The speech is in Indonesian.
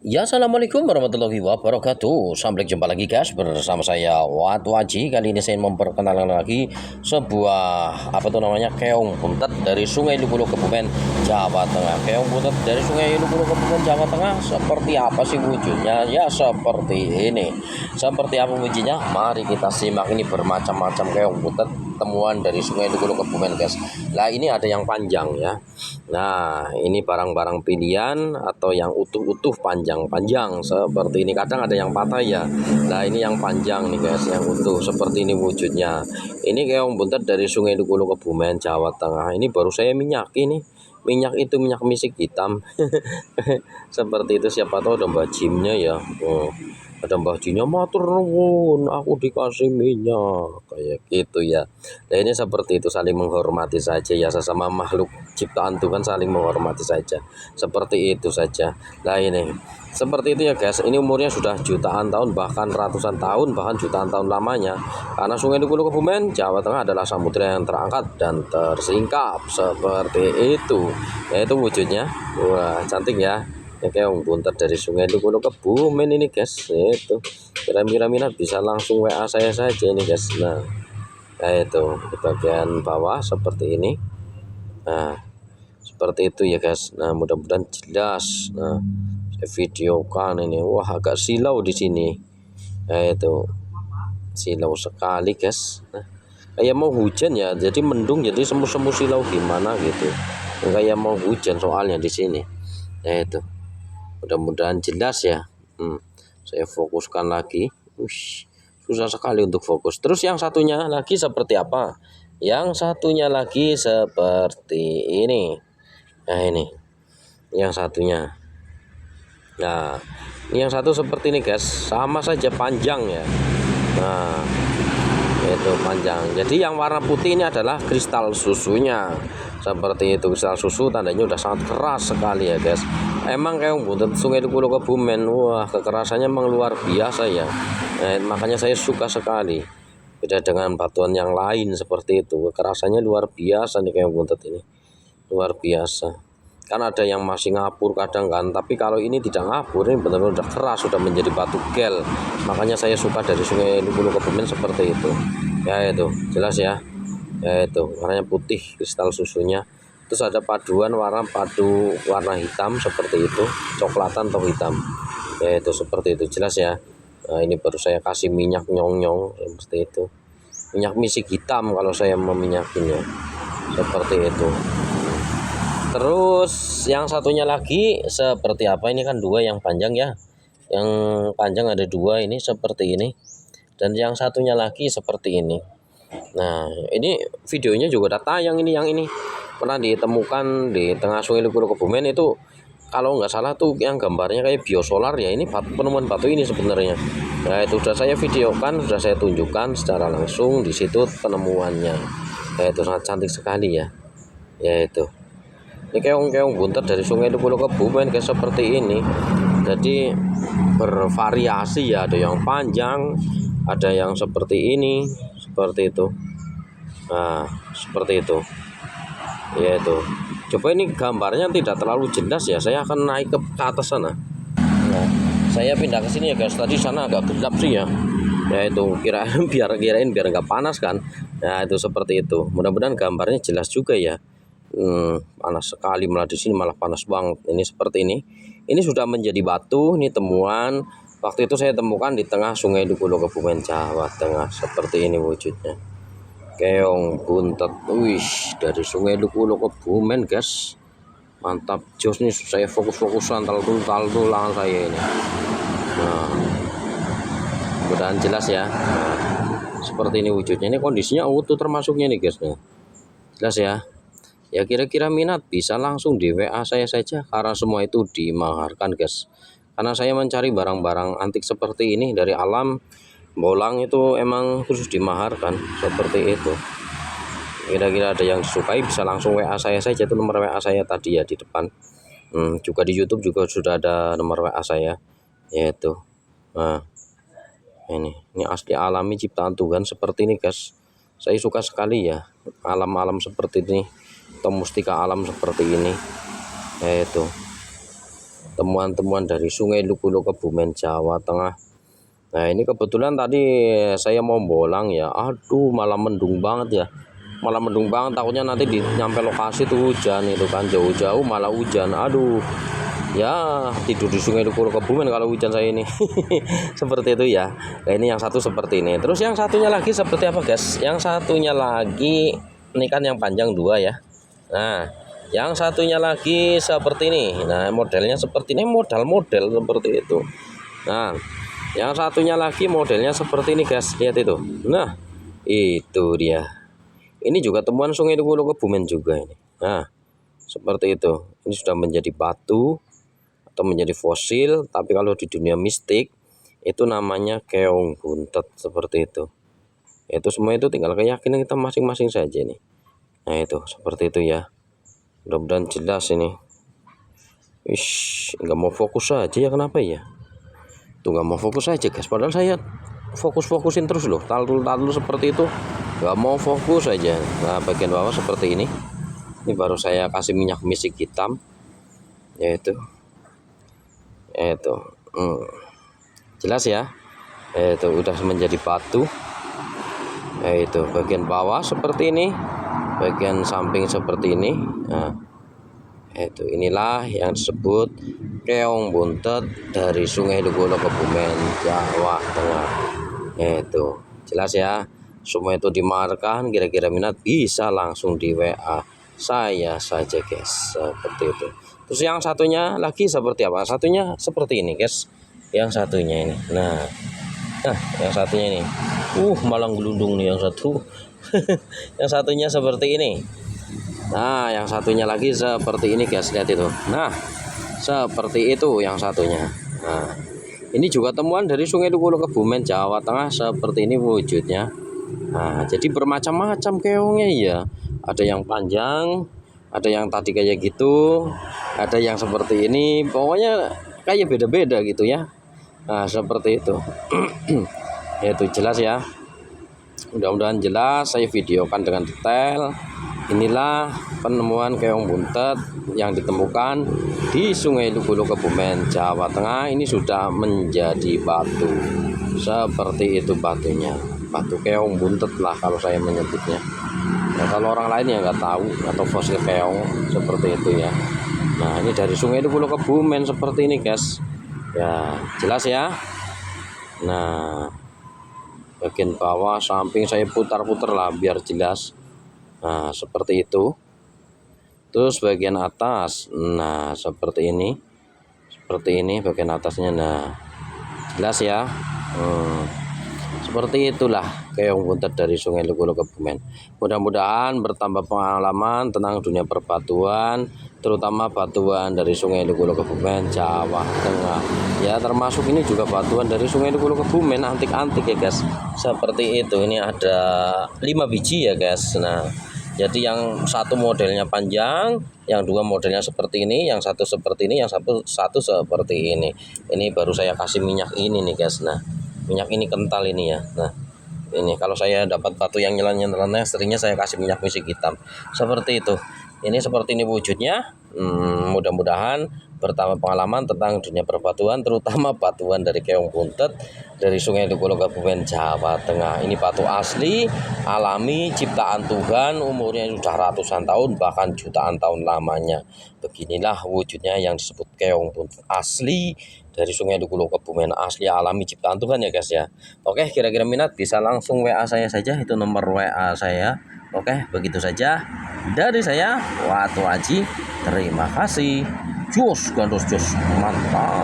Ya, assalamualaikum warahmatullahi wabarakatuh. Sampai jumpa lagi guys bersama saya Watu Aji. Kali ini saya memperkenalkan lagi sebuah keong buntet dari Sungai Lubulu Kebumen, Jawa Tengah. Keong buntet dari Sungai Lubulu Kebumen, Jawa Tengah seperti apa sih wujudnya? Ya seperti ini. Seperti apa wujudnya? Mari kita simak. Ini bermacam-macam keong buntet temuan dari Sungai Lubulu Kebumen guys. Nah, ini ada yang panjang ya. Nah, ini barang-barang pilihan atau yang utuh-utuh panjang-panjang seperti ini. Kadang ada yang patah ya. Nah, ini yang panjang nih guys, yang utuh seperti ini wujudnya. Ini keong buntet dari Sungai Lubulu Kebumen, Jawa Tengah. Ini baru saya minyak ini. Minyak itu minyak misik hitam. Seperti itu, siapa tahu ada mbak Jimnya ya. Ada mbah Jinya, matur nuwun aku dikasih minyak kayak gitu ya. Nah, ini seperti itu, saling menghormati saja ya, sesama makhluk ciptaan Tuhan saling menghormati saja, seperti itu saja. Nah, ini seperti itu ya guys, ini umurnya sudah jutaan tahun, bahkan ratusan tahun, bahkan jutaan tahun lamanya, karena Sungai Lubulu Kebumen, Jawa Tengah adalah samudera yang terangkat dan tersingkap seperti itu. Yaitu wujudnya, wah cantik ya. Ya, keong buntet dari Sungai Lubulu Kebumen ini guys. Itu kira-kira minat bisa langsung WA saya saja ini guys. Nah, itu di bagian bawah seperti ini. Nah, seperti itu ya guys. Nah, mudah-mudahan jelas. Nah, saya videokan ini. Wah, agak silau di sini. Nah, itu silau sekali guys. Nah, kayak mau hujan ya, jadi mendung, jadi semu-semu silau gimana gitu. Kayak mau hujan soalnya di sini. Nah, itu mudah-mudahan jelas ya. Saya fokuskan lagi. Ush, susah sekali untuk fokus. Terus yang satunya lagi seperti apa? Yang satunya lagi seperti ini. Nah, ini yang satunya. Nah, ini yang satu seperti ini guys, sama saja panjang ya. Nah, itu panjang. Jadi yang warna putih ini adalah kristal susunya. Seperti itu, kristal susu tandanya udah sangat keras sekali ya guys. Emang keong buntet Sungai Lubulu Kebumen, wah kekerasannya memang luar biasa ya. Makanya saya suka sekali. Beda dengan batuan yang lain seperti itu, kekerasannya luar biasa nih keong buntet ini. Luar biasa. Kan ada yang masih ngapur kadang kan, tapi kalau ini tidak ngapur, ini benar-benar udah keras, sudah menjadi batu gel. Makanya saya suka dari Sungai Lubulu Kebumen seperti itu. Ya itu, jelas ya. Ya itu, warnanya putih kristal susunya. Terus ada paduan warna hitam seperti itu, coklatan atau hitam. Ya itu seperti itu, jelas ya. Nah, ini baru saya kasih minyak nyong-nyong seperti itu. Minyak misik hitam kalau saya meminyakinya. Seperti itu. Terus yang satunya lagi seperti apa? Ini kan dua yang panjang ya. Yang panjang ada dua ini seperti ini. Dan yang satunya lagi seperti ini. Nah, ini videonya juga udah tayang ini, yang ini pernah ditemukan di tengah Sungai Lubulu Kebumen itu, kalau nggak salah tuh yang gambarnya kayak biosolar ya. Ini penemuan batu ini sebenarnya. Nah, itu sudah saya videokan, sudah saya tunjukkan secara langsung di situ penemuannya. Ya, itu sangat cantik sekali ya. Ya itu. Ini keong-keong buntet dari Sungai Lubulu Kebumen kayak seperti ini. Jadi bervariasi ya, ada yang panjang, ada yang seperti ini, seperti itu. Nah, seperti itu. Ya itu. Coba ini gambarnya tidak terlalu jelas ya. Saya akan naik ke atas sana. Nah, saya pindah ke sini ya guys. Tadi sana agak gelap sih ya. Ya itu, kirain biar nggak panas kan. Nah, itu seperti itu. Mudah-mudahan gambarnya jelas juga ya. Panas sekali, malah di sini malah panas banget. Ini seperti ini. Ini sudah menjadi batu. Ini temuan. Waktu itu saya temukan di tengah Sungai Lubulu Kebumen, Jawa Tengah. Seperti ini wujudnya. Keong buntet, dari Sungai Lubulu Kebumen guys. Mantap, jos nih, saya fokus-fokusan tulang saya ini. Nah, mudah-mudahan jelas ya. Nah, seperti ini wujudnya. Ini kondisinya utuh termasuknya nih guys. Nih, jelas ya. Ya, kira-kira minat bisa langsung di WA saya saja, karena semua itu dimaharkan guys. Karena saya mencari barang-barang antik seperti ini dari alam, bolang itu emang khusus dimaharkan seperti itu. Kira-kira ada yang disukai bisa langsung WA saya saja, itu nomor WA saya tadi ya di depan. Juga di YouTube juga sudah ada nomor WA saya, yaitu. Nah, ini asli alami ciptaan Tuhan seperti ini guys. Saya suka sekali ya alam-alam seperti ini, atau mustika alam seperti ini, yaitu. temuan-temuan dari Sungai Lukulo Kebumen Jawa Tengah. Nah ini kebetulan tadi saya mau bolang ya, aduh malah mendung banget ya, malah mendung banget, takutnya nanti di nyampe lokasi tuh hujan itu kan, jauh-jauh malah hujan. Aduh ya, tidur di Sungai Lukulo Kebumen kalau hujan saya ini. Seperti itu ya. Nah ini yang satu seperti ini, terus yang satunya lagi seperti apa guys? Yang satunya lagi ini kan yang panjang dua ya. Nah yang satunya lagi seperti ini. Nah modelnya seperti ini, model-model seperti itu. Nah yang satunya lagi modelnya seperti ini guys, lihat itu. Nah itu dia, ini juga temuan Sungai Lukulo Kebumen juga ini. Nah seperti itu, ini sudah menjadi batu atau menjadi fosil, tapi kalau di dunia mistik itu namanya keong buntet seperti itu. Itu semua itu tinggal keyakinan kita masing-masing saja nih. Nah itu seperti itu ya, mudah-mudahan jelas ini. Nggak mau fokus aja ya, kenapa ya? Tuh nggak mau fokus aja guys, padahal saya fokusin terus loh, talu seperti itu, nggak mau fokus aja. Nah bagian bawah seperti ini baru saya kasih minyak misik hitam, yaitu jelas ya, itu udah menjadi batu. Itu bagian bawah seperti ini, bagian samping seperti ini. Nah itu inilah yang disebut keong buntet dari Sungai Lukulo Kebumen Jawa Tengah. Itu jelas ya, semua itu dimarkan. Kira-kira minat bisa langsung di WA saya saja guys, seperti itu. Terus yang satunya lagi seperti apa? Satunya seperti ini guys, yang satunya ini. Nah yang satunya ini malah gelundung nih yang satu. Yang satunya seperti ini. Nah yang satunya lagi seperti ini guys, lihat itu. Nah seperti itu yang satunya. Nah ini juga temuan dari Sungai Lukulo Kebumen Jawa Tengah, seperti ini wujudnya. Nah jadi bermacam-macam keongnya ya, ada yang panjang, ada yang tadi kayak gitu, ada yang seperti ini, pokoknya kayak beda-beda gitu ya. Nah seperti itu. Itu jelas ya, mudah-mudahan jelas saya videokan dengan detail. Inilah penemuan keong buntet yang ditemukan di Sungai Lukulo Kebumen Jawa Tengah. Ini sudah menjadi batu seperti itu, batunya batu keong buntet lah kalau saya menyebutnya. Nah kalau orang lain ya nggak tahu, atau fosil keong seperti itu ya. Nah ini dari Sungai Lukulo Kebumen seperti ini guys ya, jelas ya. Nah bagian bawah samping saya putar-putar lah biar jelas. Nah seperti itu. Terus bagian atas, nah seperti ini bagian atasnya. Nah jelas ya. Seperti itulah keong buntet dari Sungai Lukulo Kebumen. Mudah-mudahan bertambah pengalaman tentang dunia perbatuan, terutama batuan dari Sungai Lukulo Kebumen Jawa Tengah ya, termasuk ini juga batuan dari Sungai Lukulo Kebumen, antik-antik ya guys. Seperti itu, ini ada 5 biji ya guys. Nah jadi yang satu modelnya panjang, yang dua modelnya seperti ini, yang satu seperti ini, yang satu seperti ini. Ini baru saya kasih minyak ini nih guys. Nah minyak ini kental ini ya. Nah ini kalau saya dapat batu yang nyelan-nyelannya, seringnya saya kasih minyak misik hitam seperti itu. Ini seperti ini wujudnya. Mudah-mudahan bertambah pengalaman tentang dunia perbatuan, terutama batuan dari keong buntet dari Sungai Lukulo Kebumen Jawa Tengah. Ini batu asli, alami, ciptaan Tuhan, umurnya sudah ratusan tahun bahkan jutaan tahun lamanya. Beginilah wujudnya yang disebut keong buntet asli dari Sungai Lukulo Kebumen, asli alami ciptaan Tuhan ya guys ya. Oke, kira-kira minat bisa langsung WA saya saja, itu nomor WA saya. Oke, begitu saja dari saya, Watu Aji. Terima kasih. Jos gandos jos, mantap.